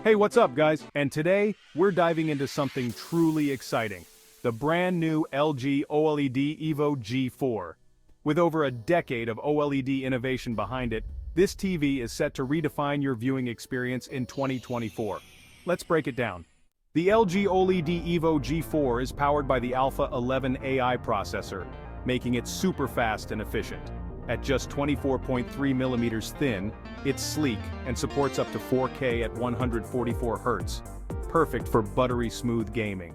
Hey, what's up, guys? And today, we're diving into something truly exciting. The brand new LG OLED Evo G4. With over a decade of OLED innovation behind it, this TV is set to redefine your viewing experience in 2024. Let's break it down. The LG OLED Evo G4 is powered by the Alpha 11 AI processor, making it super fast and efficient. At just 24.3 millimeters thin, it's sleek and supports up to 4K at 144 Hz, perfect for buttery smooth gaming.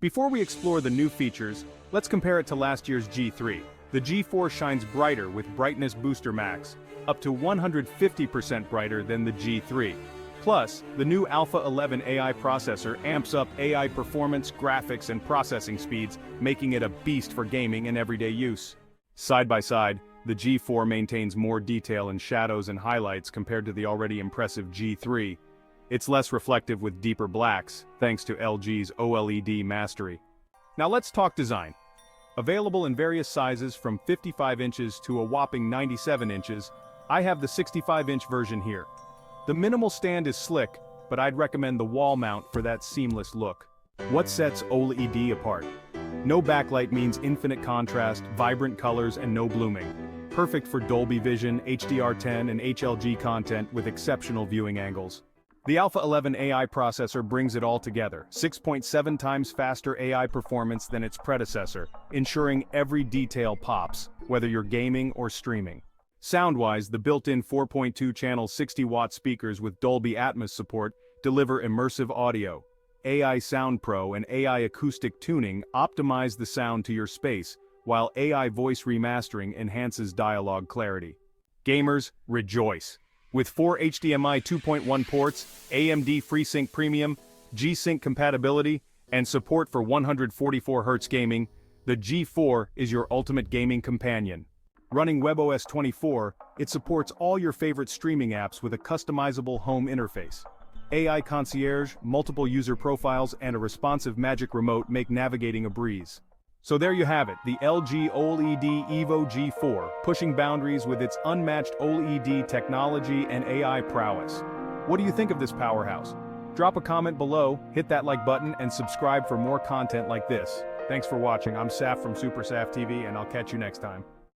Before we explore the new features, let's compare it to last year's G3. The G4 shines brighter with Brightness Booster Max, up to 150% brighter than the G3. Plus, the new Alpha 11 AI processor amps up AI performance, graphics, and processing speeds, making it a beast for gaming and everyday use. Side by side, the G4 maintains more detail in shadows and highlights compared to the already impressive G3. It's less reflective with deeper blacks, thanks to LG's OLED mastery. Now let's talk design. Available in various sizes from 55 inches to a whopping 97 inches, I have the 65-inch version here. The minimal stand is slick, but I'd recommend the wall mount for that seamless look. What sets OLED apart? No backlight means infinite contrast, vibrant colors, and no blooming. Perfect for Dolby Vision, HDR10, and HLG content with exceptional viewing angles. The Alpha 11 AI processor brings it all together, 6.7 times faster AI performance than its predecessor, ensuring every detail pops, whether you're gaming or streaming. Sound-wise, the built-in 4.2-channel 60-watt speakers with Dolby Atmos support deliver immersive audio. AI Sound Pro and AI acoustic tuning optimize the sound to your space, while AI voice remastering enhances dialogue clarity. Gamers, rejoice! With 4 HDMI 2.1 ports, AMD FreeSync Premium, G-Sync compatibility, and support for 144 Hz gaming, the G4 is your ultimate gaming companion. Running WebOS 24, it supports all your favorite streaming apps with a customizable home interface. AI Concierge, multiple user profiles, and a responsive Magic Remote make navigating a breeze. So there you have it, the LG OLED Evo G4, pushing boundaries with its unmatched OLED technology and AI prowess. What do you think of this powerhouse? Drop a comment below, hit that like button, and subscribe for more content like this. Thanks for watching. I'm Saf from Super Saf TV, and I'll catch you next time.